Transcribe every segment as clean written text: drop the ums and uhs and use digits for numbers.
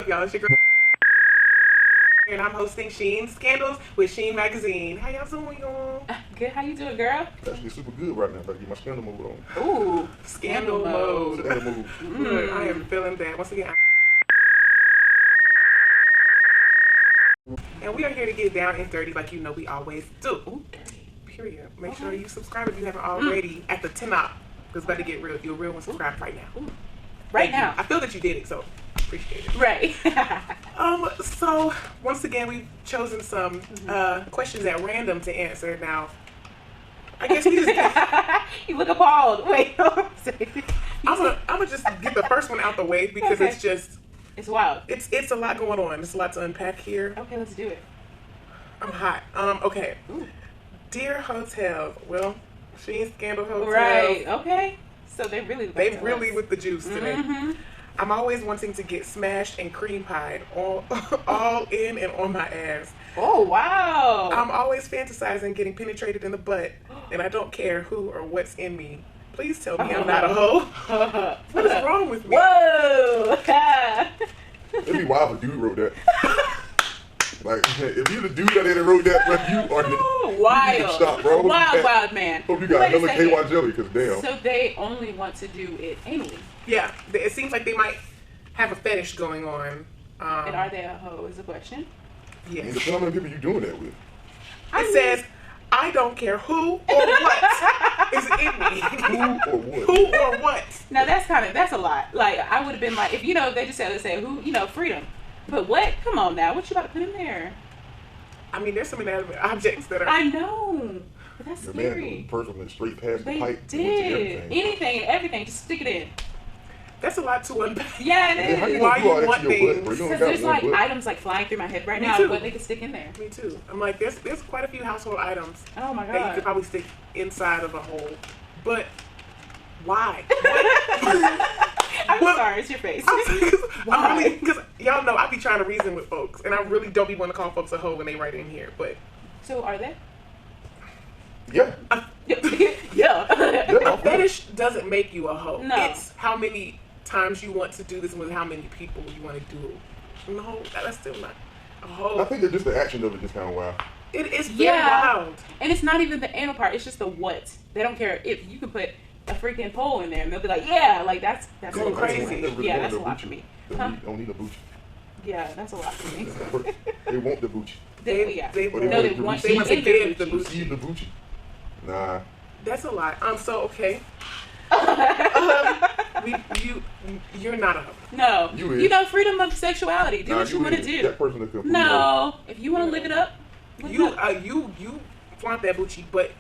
up, y'all? It's your girl, and I'm hosting SHEEN Scandals with SHEEN Magazine. How y'all doing, y'all? Good. How you doing, girl? Actually super good right now. If I get my scandal mode on. Ooh, Scandal mode. Scandal mode. Look, I am feeling that. Once again, and we are here to get down and dirty like you know we always do. Ooh, dirty. Period. Make sure you subscribe if you haven't already at the 10 up. Because better get real. If you're a real one, subscribe right now. Ooh. Right now. I feel that you did it, so appreciate it. Right. So once again, we've chosen some questions at random to answer. Now, I guess we just. You look appalled. Wait. I'm gonna just get the first one out the way because Okay. it's just. It's wild. It's a lot going on. There's a lot to unpack here. Okay, let's do it. I'm hot. Okay. Ooh. Dear Hotel. Well, SHEEN Scandal Hotel. Right. Okay. So they really with the juice today. Mm-hmm. I'm always wanting to get smashed and cream pied all in and on my ass. Oh wow. I'm always fantasizing getting penetrated in the butt, and I don't care who or what's in me. Please tell me I'm not a hoe. What is wrong with me? Whoa. It'd be wild if a dude wrote that. Like, if you the dude that wrote that, bro, you are the Wild. You need to stop, bro. Wild man. Hope you got Wait a another second. KY jelly, because damn. So they only want to do it anally. Yeah, it seems like they might have a fetish going on. And are they a hoe is the question. And Yes. depending on how many people you doing that with. It says, I don't care who or what is in me. Who or what? Who or what? Now that's a lot. Like I would have been like, if they just say who, freedom. But what? Come on now, what you about to put in there? I mean, there's some inanimate objects that are. I know, but that's The man scary. the person went straight past the They pipe. and went to did everything. anything and everything. Just stick it in. That's a lot to unpack. Yeah, Man, how it you is. Why gonna do all you that want to your butt, things? bro? You Because only got there's one like butt. items like flying through my head right Me now, too. but they can stick in there. Me too. I'm like, there's quite a few household items Oh my that you god. could probably stick inside of a hole. But why? I'm Well, sorry, it's your face. Why? Because y'all know I be trying to reason with folks, and I really don't be want to call folks a hoe when they write in here. But So are they? Yeah. Yeah. a fetish doesn't make you a hoe. No. It's how many times you want to do this with how many people you want to do it. No, that's still not a I hoe. think that just the action of it just kind of wild. It is very wild. And it's not even the anal part, it's just the what. They don't care if you can put a freaking pole in there and they'll be like, yeah, like that's Going a crazy. lot. Yeah, that's a lot for me. Huh? Don't need a booch. Yeah, that's a lot for me. They want the booch. Yeah. They Or they No, they want want to they to want receive to in give the the booty. receive the booch. Nah. That's a lot. So okay. You're not a hoe. No. You is. Freedom of sexuality. Do Nah, what you want to is. do. That person that can No. If you want to live it up, live it up. You flaunt that Bucci, but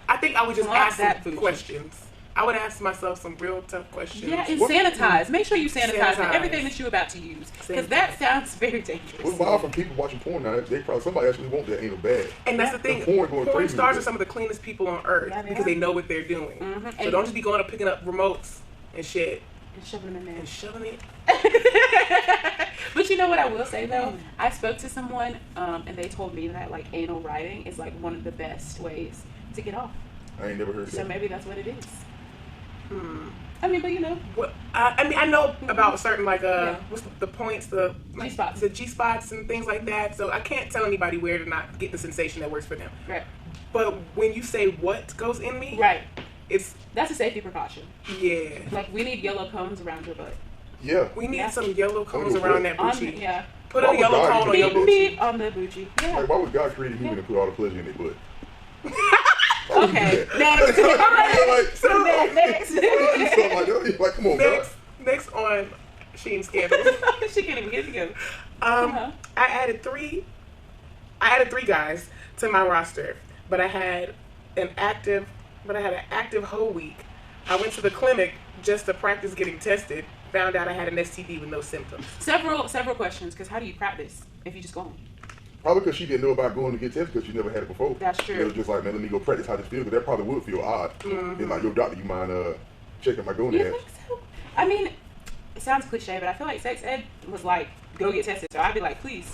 I think I would just Flaunt ask that some Bucci. questions. I would ask myself some real tough questions. Yeah, and What? sanitize. Make sure you sanitize Sanitize. everything that you're about to use. Because that sounds very dangerous. What's wild from people watching porn now? They probably somebody actually want that anal bad. And that's the thing. The porn going Porn crazy stars with are some of the cleanest people on earth Yeah, they because are. they know what they're doing. Mhm. So And- don't just be going up picking up remotes and shit And shoving them in there. and shoving it. But you know what I will say though? I spoke to someone and they told me that like anal riding is like one of the best ways to get off. I ain't never heard So that. maybe that's what it is. I mean, but Well, I mean, I know about certain Yeah. what's the points, the G-spots. the G spots and things like that. So I can't tell anybody where to not get the sensation that works for them. right. But when you say what goes in me, Right. it's That's a safety precaution. yeah. Like we need yellow cones around your butt. Yeah. We need Yeah. some yellow cones your around butt. that booty. Yeah. Put Why a would yellow God cone on even your do Beep booty. beep on the booty. Yeah. Like, why would God create a human and put all the pleasure in their butt? Okay. Next. All right. So Next. Something like that. Like, come on, God. next on SHEEN Scandals. She can't even get it together. I added three guys to my roster, but I had an active whole week. I went to the clinic just to practice getting tested. Found out I had an STD with no symptoms. Several questions. Because how do you practice if you just go home? Probably because she didn't know about going to get tested because she never had it before. That's true. It was just like, man, let me go practice how this feels, because that probably would feel odd. And like, yo, doctor, you mind checking my going You there? think so? I mean, it sounds cliche, but I feel like sex ed was like, go get tested. So I'd be like, please,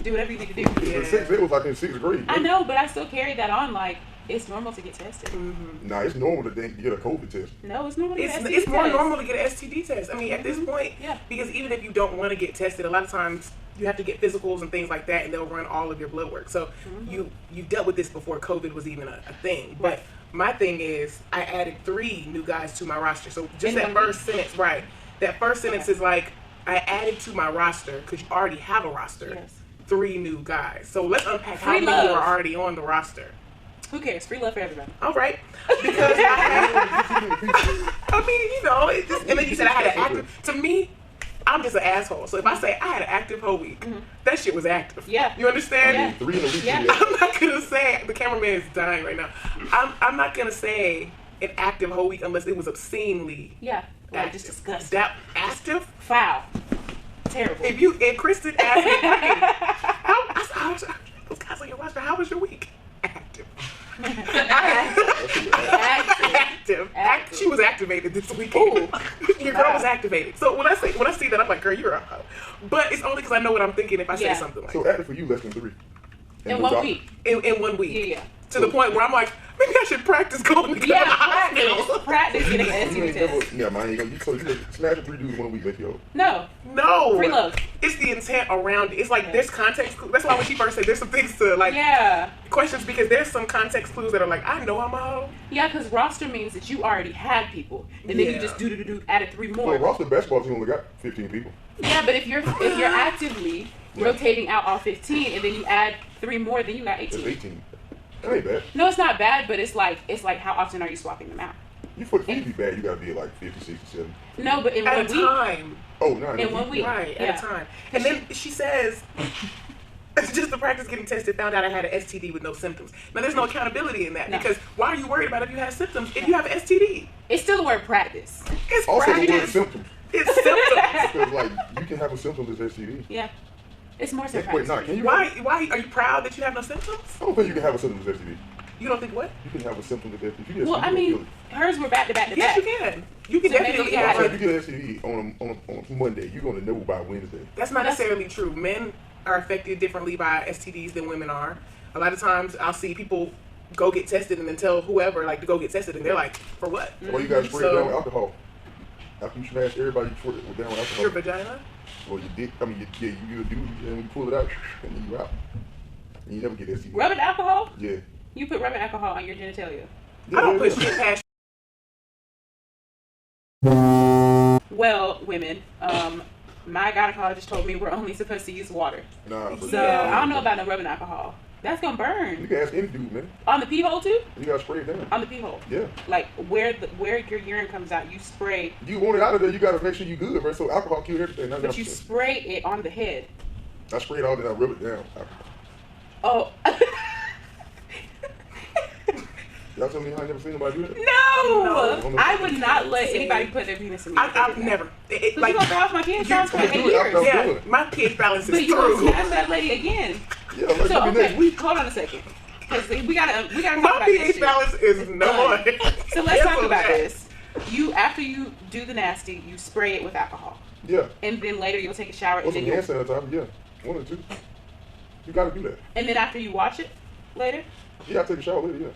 do whatever you need to do. Yeah. The 6th grade was like in 6th grade. I know, but I still carried that on. Like, It's normal to get tested. Mm-hmm. Nah, it's normal to get a COVID test. No, it's normal to get an STD It's more test. normal to get an STD test. I mean, at this point, Yeah. because even if you don't want to get tested, a lot of times you have to get physicals and things like that, and they'll run all of your blood work. So you dealt with this before COVID was even a thing. But my thing is, I added 3 new guys to my roster. So just that first sentence, right? That first sentence is like, I added to my roster, because you already have a roster, Yes. 3 new guys. So let's unpack how Free many love. are already on the roster. Who cares? Free love for everybody. All right, because I mean, you know, it just, and then you said I had an active. To me, I'm just an asshole. So if I say I had an active whole week, that shit was active. Yeah. You understand? Yeah. 3 in a week. Yeah. I'm not gonna say the cameraman is dying right now. I'm not gonna say an active whole week unless it was obscenely Yeah. Like, active. just disgusting. That active. Foul. Terrible. If Kristen asked me, how was those guys on your roster? How was your week? Active. Active. She was activated this weekend. Your girl was activated. So when I see that, I'm like, girl, you're a hoe. But it's only because I know what I'm thinking if I say something like So that. active for you, less than 3. In 1 week. In 1 week. Yeah. To the point where I'm like, maybe I should practice going to the hospital. Practice getting an You STD ain't never, test. yeah, man, you snatching 3 dudes 1 week, make you No. No. Free love. It's the intent around it. It's like there's context. That's why when she first said there's some things to like Yeah. questions, because there's some context clues that are like, I know I'm a hoe. Yeah, because roster means that you already had people, and then you just added 3 more. Well, roster basketball team only got 15 people. Yeah, but if you're actively rotating out all 15, and then you add 3 more, then you got That's 18. 18. That ain't bad. No, it's not bad, but it's like how often are you swapping them out? You for it to be bad, you gotta be at like 50, 60, 70. No, but in At 1 a week. time. Oh, no, In 1 week. Right, Yeah. at a time. And then she says, just to practice getting tested, found out I had an STD with no symptoms. Now, there's no accountability in that, No. because why are you worried about if you have symptoms if you have an STD? It's still the word practice. It's Also, the word practice. symptoms. It's symptoms. Because, like, you can have a symptom as STD. Yeah. It's more so Wait, practice. nah, can you? Why are you proud that you have no symptoms? I don't think you can have a symptom as STD. You don't think what? You can have a symptom as STD. If you get Well, STD, I you'll mean, hers were back to back to Yes, back. you can. You can So maybe definitely you feel have it. it. If you get an STD on Monday, you're gonna know by Wednesday. That's not necessarily true. Men are affected differently by STDs than women are. A lot of times I'll see people go get tested and then tell whoever like to go get tested, and they're like, for what? Or you gotta spray it So- down with alcohol. After you smash everybody, you spray it down with alcohol. Your vagina? Or your dick. I mean, you do, and you pull it out, and then you out. And you never get STD. Rubbing alcohol? Yeah. You put rubbing alcohol on your genitalia. I don't put yeah. shit past. Well, women, my gynecologist told me we're only supposed to use water. Nah, So Yeah. I don't know about no rubbing alcohol. That's gonna You burn. can ask any dude, man. On the pee hole too? You gotta spray it down. On the pee hole. Yeah. Like where your urine comes out, you spray, If you want it out of there, you gotta make sure you good, right? So alcohol kills everything. but you spray it on the head. I spray it all, then I rub it down. Oh. Y'all tell me how I never seen nobody do that? No! I would not let anybody put their penis in me. I've never. Like, you gonna throw off my pH balance for 8 do it years. after- Yeah, my pH balance But is you gonna through. smash that lady again. Yeah, like So maybe next okay, week. hold on a second, because we gotta talk My about this pH shit. balance is no. So let's talk about this. After you do the nasty, you spray it with alcohol, Yeah. and then later you'll take a shower, Or and some then hand sanitizer, yeah. One or two. You gotta do that. and then after you wash it later. Yeah, I take a shower later, yeah.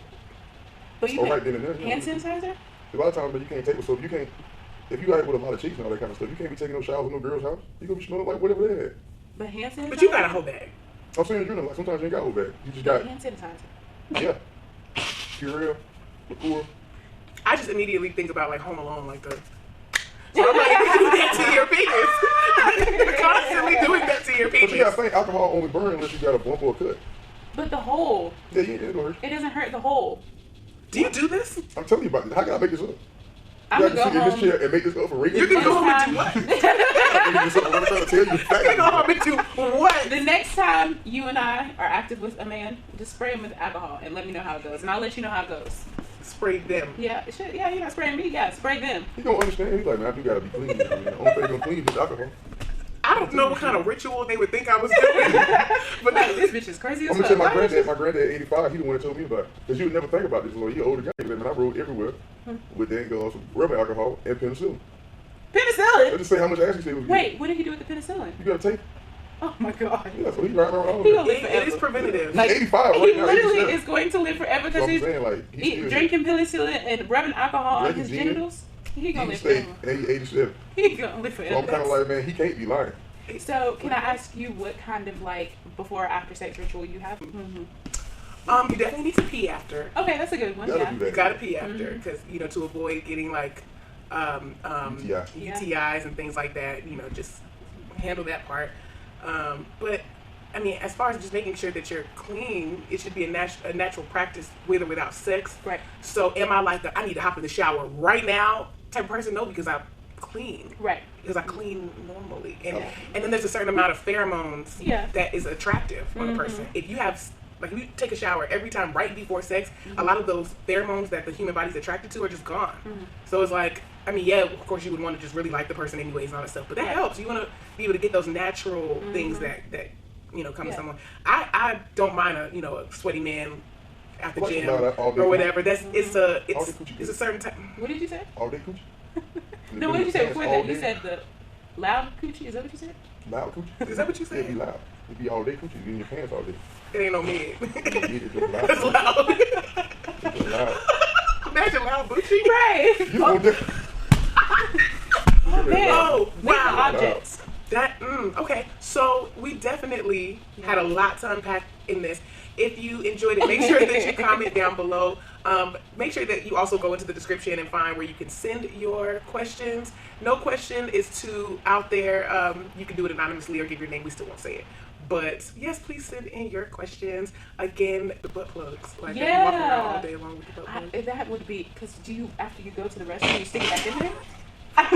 But you Or put right then and there. yeah. hand sanitizer. A lot of times, but you can't take it. So if you can't, if you got it with a lot of chicks and all that kind of stuff, you can't be taking no showers in no girl's house. You gonna be smelling like whatever they had. But hand sanitizer. But you got a whole bag. I'm saying, you know, like sometimes you ain't got whole bag. You just got, hand sanitizer. yeah. Purell, liqueur. I just immediately think about like Home Alone, like the. So I'm like, you do that to your penis. You're constantly doing that to your But you gotta penis. think alcohol only burn unless you got a bump or a cut. But the hole, Yeah, yeah, it don't hurt. it doesn't hurt the hole. Do you do this? I'm telling you about this. How can I make this up? I'm You gonna have go to sit in home. this chair and make this up for radio. You can go home and do Next what? I'm making this up. I'm trying to tell you the fact. You can go home and do what? The next time you and I are active with a man, just spray him with alcohol and let me know how it goes, and I'll let you know how it goes. Spray them. Yeah, it should, yeah, you're not spraying me. Yeah, spray them. He don't understand. He's like, man, I do gotta be clean. The only thing gonna clean is alcohol. I don't know what kind of ritual they would think I was doing, but Like, this bitch is crazy as I'm gonna fuck. tell my Why would granddad. you- My granddad, 85. He the one that told me about it. Cause you would never think about this. Like, he an older guy. Man, I rode everywhere with dang some rubbing alcohol and penicillin. Penicillin? Let's just say how much acid he was. Wait, what did he do with the penicillin? You gotta take. Oh my god. Yeah, so he's riding around all He day. gonna live it is forever. preventative. Like, 85 he right now. literally 87. is going to live forever because So I'm he's saying, like, drinking penicillin and rubbing alcohol on his gin. genitals, he gonna live stay forever. 87. He gonna live So forever. I'm kind of like, man, he can't be lying. So, can I ask you what kind of like before or after sex ritual you have? Mm-hmm. You definitely need to pee after. Okay, that's a good one. Gotta Yeah. do that. You gotta pee after because to avoid getting like UTIs and things like that. Just handle that part. But I mean, as far as just making sure that you're clean, it should be a natural practice with or without sex. Right. So am I like I need to hop in the shower right now type of person? No, because I'm clean. Right. Because I clean normally, and then there's a certain amount of pheromones that is attractive on a person. If you have if you take a shower every time right before sex, a lot of those pheromones that the human body's attracted to are just gone. So it's like, I mean, yeah, of course you would want to just really like the person anyways and all that stuff, but that helps. You want to be able to get those natural things that come to someone. I don't mind a sweaty man at the gym or whatever. It's a certain type. What did you say? All day coochie. No, what did you say before that? You said the loud coochie. Is that what you said? Loud coochie. Is that what you said? It'd be loud. It'd be all day coochie. You in your pants all day. It ain't no mid. It's loud. It's loud. It's loud. Imagine loud boochie. Right. You want that? Oh man. Oh wow. Objects. Okay. So we definitely had a lot to unpack in this. If you enjoyed it, make sure that you comment down below. Make sure that you also go into the description and find where you can send your questions. No question is too out there. You can do it anonymously or give your name. We still won't say it. But yes, please send in your questions. Again, the butt plugs. Like you walk around all day long with the butt plugs. That would be because after you go to the restroom, you stick it back in there?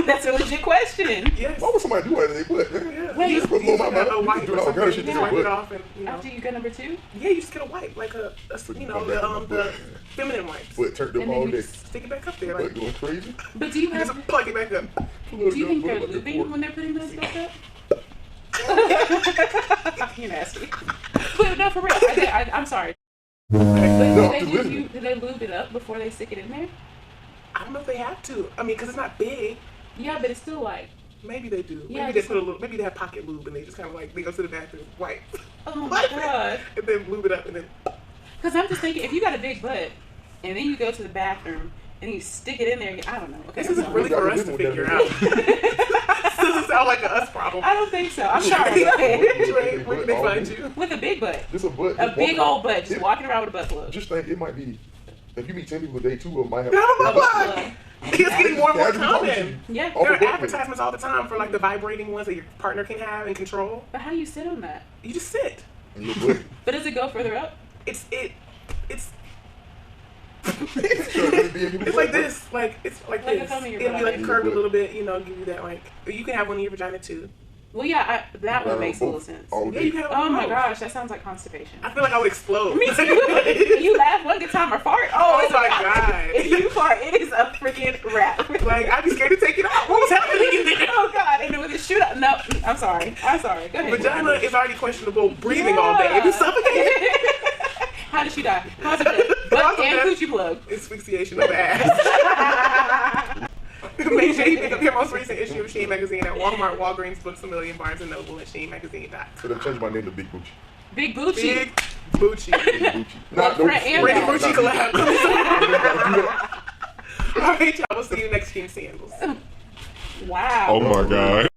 That's a legit question. Yes. Why would somebody do that in their butt? Yeah. Wait, you just put a wipe do or all kind of shit something. to Wipe your it butt. off and After you go number 2? Yeah, you just get a wipe, like the feminine wipes. Butt turned up And then all you day. just Stick it back up there, Butt like going crazy. But do you you just have? plug it back up. Do you think they're lubing when they're putting those back up? You're nasty. But no, for real. I'm sorry. But do they lube it up before they stick it in there? I don't know if they have to. I mean, because it's not big. Yeah, but it's still like. Maybe they do. Yeah, Maybe they put a little. Maybe they have pocket lube and they just kind of like they go to the bathroom, wipe, Oh my god. and then lube it up and then. Because I'm just thinking, if you got a big butt and then you go to the bathroom and you stick it in there, I don't know. Okay, This isn't really for us to figure out. This doesn't sound like an us problem. I don't think so. I'm sorry. Go ahead. Trey, where can they find you? With a big butt. Just a butt. A big old butt, just walking around with a butt plug. Just think it might be. If you meet 10 people a day, 2 of them might have. No, A butt plug. it's getting more and more Casual talking common. Yeah. Off There of are butt advertisements all the time for like the vibrating ones that your partner can have and control. But how do you sit on that? You just sit. in your butt. But does it go further up? It's It's like this, like it's like Like a this. thumb in your It'll be butt. like curved a little bit, give you that like. Or you can have one in your vagina too. Well, yeah, that one makes a little sense. All Yeah, day. you can have Oh one my of those. gosh, that sounds like constipation. I feel like I would explode. Me too. You laugh one good time or fart. Oh it's my a- God. If you fart, it is a freaking wrap. Like I'd be scared to take it out. What was happening in there? Oh god, and with a shoot up. No, I'm sorry. Go ahead. Vagina is already questionable. Breathing all day. If you suffocate, How did she die? How's it good? Butt and coochie plug. asphyxiation of the ass. Make sure you pick up your most recent issue of SHEEN Magazine at Walmart, Walgreens, Books A Million, Barnes & Noble, and SHEENmagazine.com. So they changed my name to Big Boochie. Big Boochie. Big Boochie. Big Boochie. Well, front and Bring back. Boochie collab. All right, y'all. We'll see you next SHEEN Scandals. Wow. Oh my god.